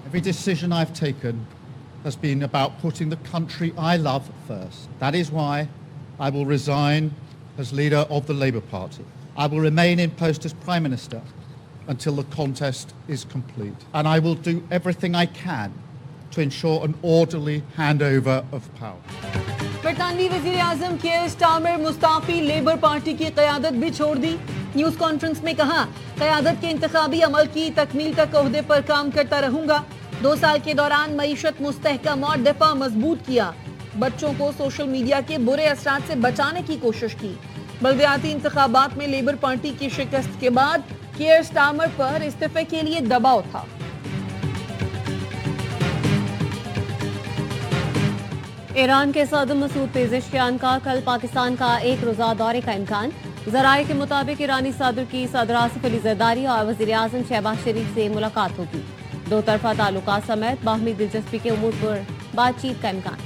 Every decision I've taken has been about putting the country I love first. That is why I will resign as leader of the Labour Party. I will remain in post as Prime Minister until the contest is complete. And I will do everything I can to ensure an orderly handover of power. برطانوی وزیر اعظم care Starmer مستعفی، labour party کی قیادت بھی چھوڑ دی۔ News conference میں کہا، قیادت کے انتخابی عمل کی تکمیل تک عہدے پر کام کرتا رہوں گا۔ 2 سال کے دوران معیشت مستحکم اور دفاع مضبوط کیا۔ بچوں کو سوشل میڈیا کے برے اثرات سے بچانے کی کوشش کی۔ بلدیاتی انتخابات میں لیبر پارٹی کی شکست کے بعد کیئر سٹارمر پر استعفے کے لیے دباؤ تھا۔ ایران کے صدر مسعود پزشکیان کا کل پاکستان کا 1 روزہ دورے کا امکان۔ ذرائع کے مطابق ایرانی صدر کی صدر آصف علی زرداری اور وزیر اعظم شہباز شریف سے ملاقات ہوگی۔ 2 طرفہ تعلقات سمیت باہمی دلچسپی کے امور پر بات چیت کا امکان۔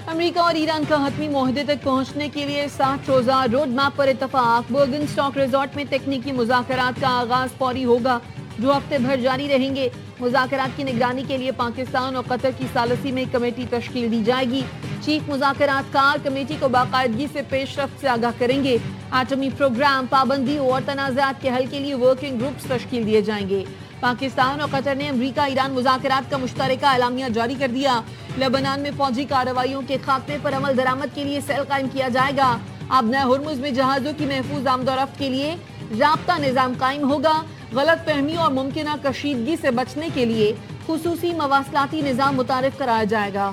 امریکہ اور ایران کا حتمی معاہدے تک پہنچنے کے لیے 60 روزہ روڈ میپ پر اتفاق۔ برگن اسٹاک ریزورٹ میں تکنیکی مذاکرات کا آغاز فوری ہوگا، جو ہفتے بھر جاری رہیں گے۔ مذاکرات کی نگرانی کے لیے پاکستان اور قطر کی ثالثی میں کمیٹی تشکیل دی جائے گی۔ چیف مذاکرات کار کمیٹی کو باقاعدگی سے پیش رفت سے آگاہ کریں گے۔ ایٹمی پروگرام، پابندیوں اور تنازعات کے حل کے لیے ورکنگ گروپس تشکیل دیے جائیں گے۔ پاکستان اور قطر نے امریکہ ایران مذاکرات کا مشترکہ اعلامیہ جاری کر دیا۔ لبنان میں فوجی کارروائیوں کے خاتمے پر عمل درآمد کے لیے سیل قائم کیا جائے گا۔ آبنۂ ہرمز میں جہازوں کی محفوظ آمد و رفت کے لیے رابطہ نظام قائم ہوگا۔ غلط فہمی اور ممکنہ کشیدگی سے بچنے کے لیے خصوصی مواصلاتی نظام متعارف کرایا جائے گا۔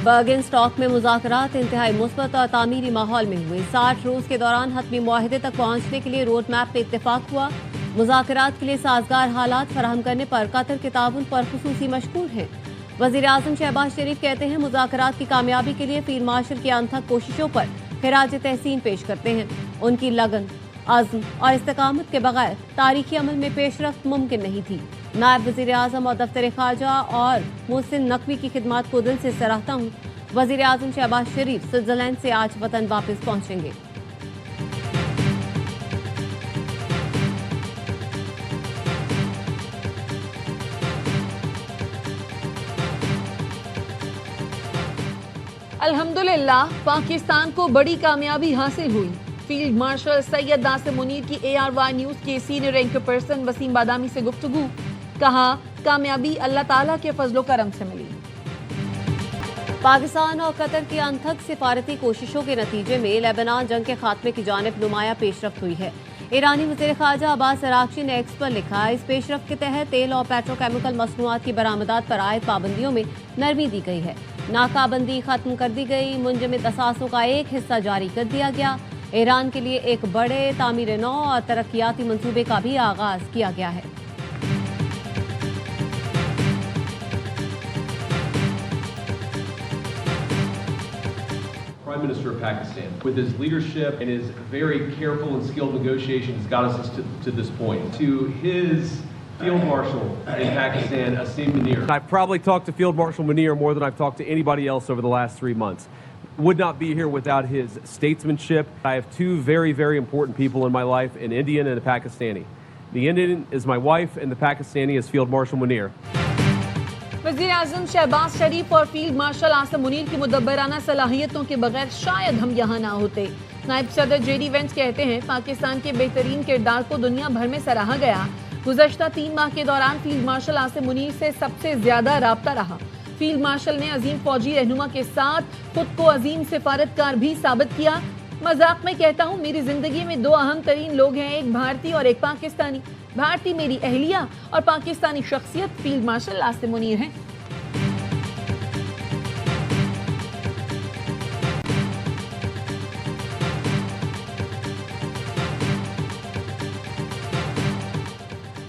برگن اسٹاک میں مذاکرات انتہائی مثبت اور تعمیری ماحول میں ہوئے۔ 60 روز کے دوران حتمی معاہدے تک پہنچنے کے لیے روڈ میپ پہ اتفاق ہوا۔ مذاکرات کے لیے سازگار حالات فراہم کرنے پر قطر کے تعاون پر خصوصی مشکور ہیں۔ وزیر اعظم شہباز شریف کہتے ہیں، مذاکرات کی کامیابی کے لیے فیلڈ مارشل کی انتھک کوششوں پر خراج تحسین پیش کرتے ہیں۔ ان کی لگن، عزم اور استقامت کے بغیر تاریخی عمل میں پیش رفت ممکن نہیں تھی۔ نائب وزیر اعظم اور دفتر خارجہ اور محسن نقوی کی خدمات کو دل سے سراہتا ہوں۔ وزیر اعظم شہباز شریف سوئٹزرلینڈ سے آج وطن واپس پہنچیں گے۔ الحمدللہ پاکستان کو بڑی کامیابی حاصل ہوئی۔ فیلڈ مارشل سید ناصر منیر کی ARY نیوز کے سینئر اینکر پرسن وسیم بادامی سے گفتگو۔ کہا، کامیابی اللہ تعالیٰ کے فضل و کرم سے ملی۔ پاکستان اور قطر کی انتھک سفارتی کوششوں کے نتیجے میں لبنان جنگ کے خاتمے کی جانب نمایاں پیش رفت ہوئی ہے۔ ایرانی وزیر خارجہ عباس عراقچی نے ایکس پر لکھا، اس پیش رفت کے تحت تیل اور پیٹرو کیمیکل مصنوعات کی برآمدات پر عائد پابندیوں میں نرمی دی گئی ہے۔ ناکہ بندی ختم کر دی گئی، منجمد اثاثوں کا ایک حصہ جاری کر دیا گیا۔ ایران کے لیے ایک بڑے تعمیر نو اور ترقیاتی منصوبے کا بھی آغاز کیا گیا ہے۔ Prime Minister of Pakistan, with his leadership and his very careful and skilled negotiations, got us to this point. To his Field Marshal in Pakistan, Asim Munir. I've probably talked to Field Marshal Munir more than I've talked to anybody else over the last 3 months. Would not be here without his statesmanship. I have 2 very, very important people in my life, an Indian and a Pakistani. The Indian is my wife and the Pakistani is Field Marshal Munir. وزیر اعظم شہباز شریف اور field marshal Asim Munir کی مدبرانہ صلاحیتوں کے بغیر شاید ہم یہاں نہ ہوتے۔ نائب صدر JD وینس کہتے ہیں، پاکستان کے بہترین کردار کو دنیا بھر میں سراہا گیا۔ گزشتہ 3 ماہ کے دوران فیلڈ مارشل آصم منیر سے سب سے زیادہ رابطہ رہا۔ فیلڈ مارشل نے عظیم فوجی رہنما کے ساتھ خود کو عظیم سفارتکار بھی ثابت کیا۔ مذاق میں کہتا ہوں، میری زندگی میں 2 اہم ترین لوگ ہیں، ایک بھارتی اور ایک پاکستانی۔ بھارتی میری اہلیہ اور پاکستانی شخصیت فیلڈ مارشل آصم منیر ہیں۔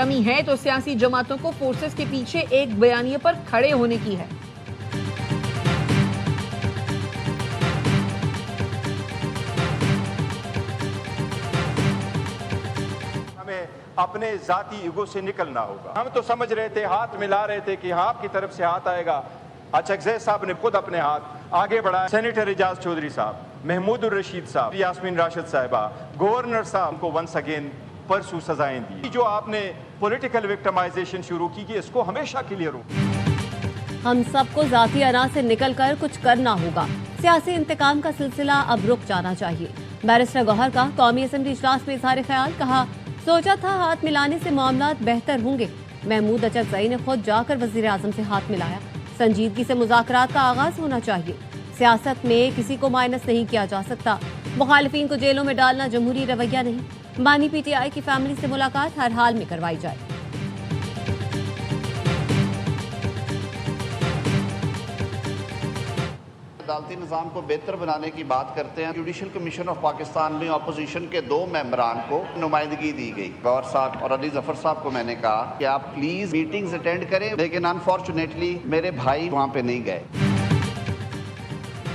کمی ہے تو سیاسی جماعتوں کو فورسز کے پیچھے ایک بیانیے پر کھڑے ہونے کی ہے۔ اپنے ذاتی ایگو سے نکلنا ہوگا۔ ہم تو سمجھ رہے تھے، ہاتھ ملا رہے تھے کہ ہاں آپ کی طرف سے ہاتھ آئے گا۔ اچکزئی صاحب نے خود اپنے ہاتھ آگے بڑھائے، سینیٹر اعجاز چودھری صاحب، محمود الرشید صاحب، یاسمین راشد صاحبہ، گورنر صاحب کو ونس اگین پرسو سزائیں دی۔ جو آپ نے پولیٹیکل وکٹمائزیشن شروع کی کہ اس کو ہمیشہ کلیئر ہو۔ ہم سب کو ذاتی انا سے نکل کر کچھ کرنا ہوگا۔ سیاسی انتقام کا سلسلہ اب رک جانا چاہیے۔ بیرسٹر گوہر کا قومی اسمبلی اجلاس میں اظہار خیال، کہا سوچا تھا ہاتھ ملانے سے معاملات بہتر ہوں گے۔ محمود اچکزئی نے خود جا کر وزیر اعظم سے ہاتھ ملایا۔ سنجیدگی سے مذاکرات کا آغاز ہونا چاہیے۔ سیاست میں کسی کو مائنس نہیں کیا جا سکتا۔ مخالفین کو جیلوں میں ڈالنا جمہوری رویہ نہیں۔ بانی پی ٹی آئی کی فیملی سے ملاقات ہر حال میں کروائی جائے۔ عدالتی نظام کو بہتر بنانے کی بات کرتے ہیں۔ جوڈیشل کمیشن آف پاکستان میں اپوزیشن کے 2 ممبران کو نمائندگی دی گئی۔ گوہر صاحب اور علی ظفر صاحب کو میں نے کہا کہ آپ پلیز میٹنگز اٹینڈ کریں، لیکن انفارچونیٹلی میرے بھائی وہاں پہ نہیں گئے۔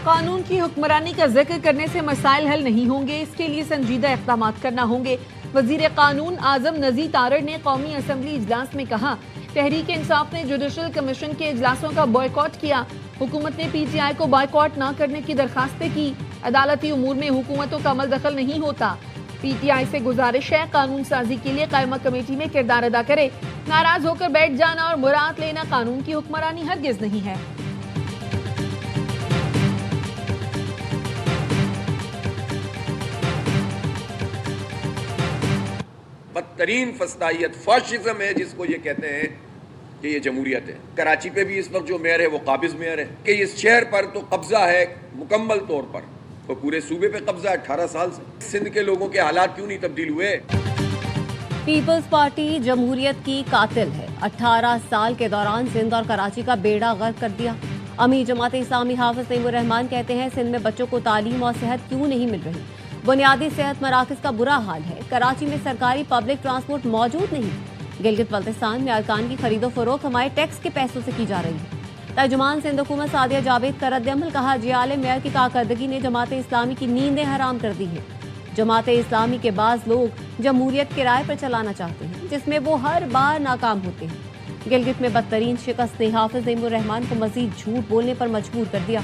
قانون کی حکمرانی کا ذکر کرنے سے مسائل حل نہیں ہوں گے، اس کے لیے سنجیدہ اقدامات کرنا ہوں گے۔ وزیر قانون اعظم نذیر تارڑ نے قومی اسمبلی اجلاس میں کہا تحریک انصاف نے جوڈیشل کمیشن کے اجلاسوں کا بائیکاٹ کیا۔ حکومت نے پی ٹی آئی کو بائیکاٹ نہ کرنے کی درخواستیں کی۔ عدالتی امور میں حکومتوں کا عمل دخل نہیں ہوتا۔ پی ٹی آئی سے گزارش ہے قانون سازی کے لیے قائمہ کمیٹی میں کردار ادا کرے۔ ناراض ہو کر بیٹھ جانا اور مراد لینا قانون کی حکمرانی ہرگز نہیں ہے۔ بدترین فسطائیت فاشزم ہے، جس کو یہ کہتے ہیں کہ یہ جمہوریت ہے۔ کراچی پہ بھی اس وقت جو میئر ہے وہ قابض میئر ہے کہ اس شہر پر تو قبضہ ہے مکمل طور پر، تو پورے صوبے پہ قبضہ 18 سال سے۔ سندھ کے لوگوں کے حالات کیوں نہیں تبدیل ہوئے؟ پیپلز پارٹی جمہوریت کی قاتل ہے۔ 18 سال کے دوران سندھ اور کراچی کا بیڑا غرق کر دیا۔ امیر جماعت اسلامی حافظ نعیم الرحمان کہتے ہیں سندھ میں بچوں کو تعلیم اور صحت کیوں نہیں مل رہی؟ بنیادی صحت مراکز کا برا حال ہے۔ کراچی میں سرکاری پبلک ٹرانسپورٹ موجود نہیں۔ گلگت بلتستان میں ارکان کی خرید و فروخت ہمارے ٹیکس کے پیسوں سے کی جا رہی ہے۔ ترجمان سندھ حکومت سعدیہ جاوید کا رد عمل، کہا جیال میئر کی کارکردگی نے جماعت اسلامی کی نیندیں حرام کر دی ہیں۔ جماعت اسلامی کے بعض لوگ جمہوریت کرائے پر چلانا چاہتے ہیں، جس میں وہ ہر بار ناکام ہوتے ہیں۔ گلگت میں بدترین شکست نے حافظ نعیم الرحمان کو مزید جھوٹ بولنے پر مجبور کر دیا۔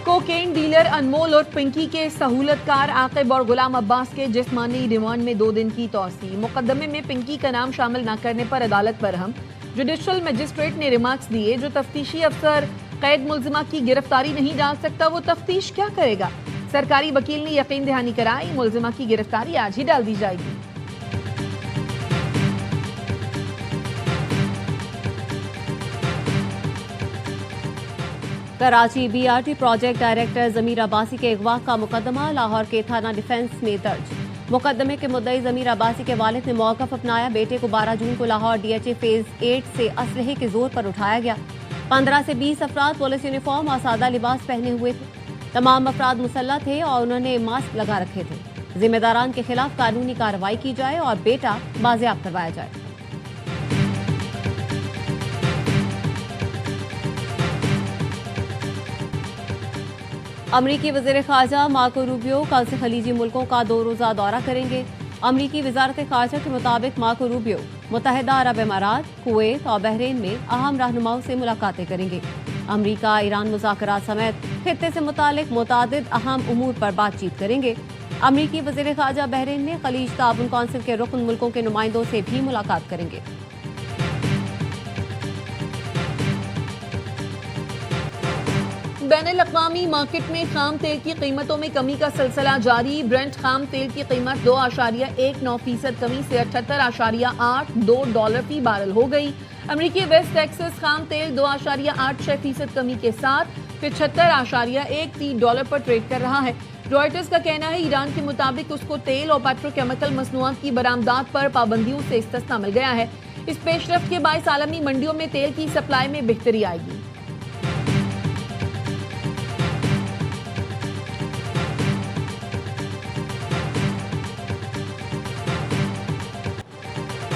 کوکین ڈیلر انمول اور پنکی کے سہولت کار عاقب اور غلام عباس کے جسمانی ریمانڈ میں 2 دن کی توسیع۔ مقدمے میں پنکی کا نام شامل نہ کرنے پر عدالت برہم۔ جوڈیشل مجسٹریٹ نے ریمارکس دیے، جو تفتیشی افسر قید ملزمہ کی گرفتاری نہیں ڈال سکتا وہ تفتیش کیا کرے گا؟ سرکاری وکیل نے یقین دہانی کرائی ملزمہ کی گرفتاری آج ہی ڈال دی جائے گی۔ Karachi B R T project director Zameer Abbasi کے اغوا کا مقدمہ لاہور کے تھانہ ڈیفنس میں درج۔ مقدمے کے مدعی ضمیر عباسی کے والد نے موقف اپنایا۔ بیٹے کو 12 جون کو لاہور ڈی ایچ اے فیز 8 سے اسلحے کے زور پر اٹھایا گیا۔ 15 سے 20 افراد پولیس یونیفارم اور سادہ لباس پہنے ہوئے تھے۔ تمام افراد مسلح تھے اور انہوں نے ماسک لگا رکھے تھے۔ ذمہ داران کے خلاف قانونی کارروائی کی جائے اور بیٹا بازیاب کروایا جائے۔ امریکی وزیر خارجہ مارکو روبیو کل سے خلیجی ملکوں کا 2 روزہ دورہ کریں گے۔ امریکی وزارت خارجہ کے مطابق مارکو روبیو متحدہ عرب امارات، کویت اور بحرین میں اہم رہنماؤں سے ملاقاتیں کریں گے۔ امریکہ ایران مذاکرات سمیت خطے سے متعلق متعدد اہم امور پر بات چیت کریں گے۔ امریکی وزیر خارجہ بحرین میں خلیج تعاون کونسل کے رکن ملکوں کے نمائندوں سے بھی ملاقات کریں گے۔ بین الاقوامی مارکیٹ میں خام تیل کی قیمتوں میں کمی کا سلسلہ جاری۔ برنٹ خام تیل کی قیمت 2.19% کمی سے $78.82 فی بارل ہو گئی۔ امریکی ویسٹ ٹیکسس خام تیل 2.86% کمی کے ساتھ $75.13 پر ٹریڈ کر رہا ہے۔ رائٹرز کا کہنا ہے ایران کے مطابق اس کو تیل اور پیٹروکیمیکل مصنوعات کی برآمدات پر پابندیوں سے استثنا مل گیا ہے۔ اس پیش رفت کے باعث عالمی منڈیوں میں تیل کی سپلائی میں بہتری آئے گی۔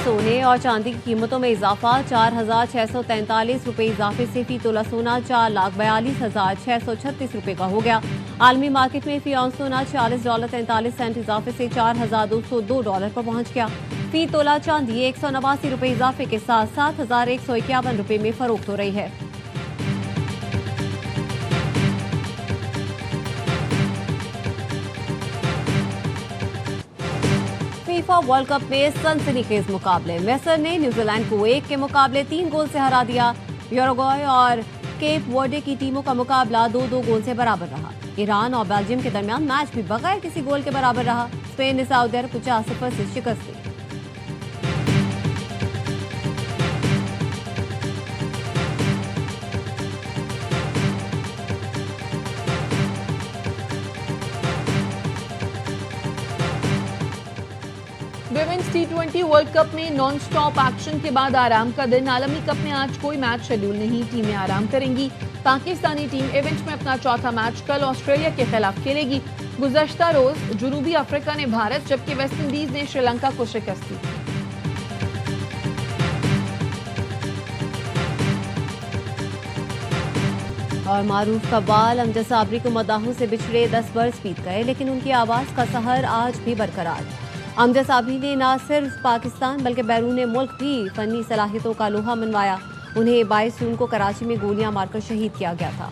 سونے اور چاندی کی قیمتوں میں اضافہ، 4,643 روپے اضافے سے فی تولہ سونا 4,42,636 روپے کا ہو گیا۔ عالمی مارکیٹ میں فی اونس سونا $46.43 اضافے سے $4,202 پر پہنچ گیا۔ فی تولہ چاندی 189 روپے اضافے کے ساتھ 7,151 روپے میں فروخت ہو رہی ہے۔ فیفا ورلڈ کپ میں سنسنی خیز مقابلے، مصر نے نیوزی لینڈ کو 1 کے مقابلے 3 گول سے ہرا دیا۔ یوروگوئے اور کیپ ورڈے کی ٹیموں کا مقابلہ 2-2 گول سے برابر رہا۔ ایران اور بیلجیم کے درمیان میچ بھی بغیر کسی گول کے برابر رہا۔ اسپین نے سعودی عرب کو 4-0 سے شکست دی۔ ویمنز T20 ورلڈ کپ میں نان سٹاپ ایکشن کے بعد آرام کا دن۔ عالمی کپ میں آج کوئی میچ شیڈول نہیں، ٹیمیں آرام کریں گی۔ پاکستانی ٹیم ایونٹ میں اپنا چوتھا میچ کل آسٹریلیا کے خلاف کھیلے گی۔ گزشتہ روز جنوبی افریقہ نے بھارت جبکہ ویسٹ انڈیز نے شری لنکا کو شکست دی۔ اور معروف قوال امجد صابری کو مداحوں سے بچھڑے 10 برس بیت گئے، لیکن ان کی آواز کا سحر آج بھی برقرار۔ امجد صابری نے نہ صرف پاکستان بلکہ بیرون ملک بھی فنی صلاحیتوں کا لوہا منوایا۔ انہیں 22 جون کو کراچی میں گولیاں مار کر شہید کیا گیا تھا۔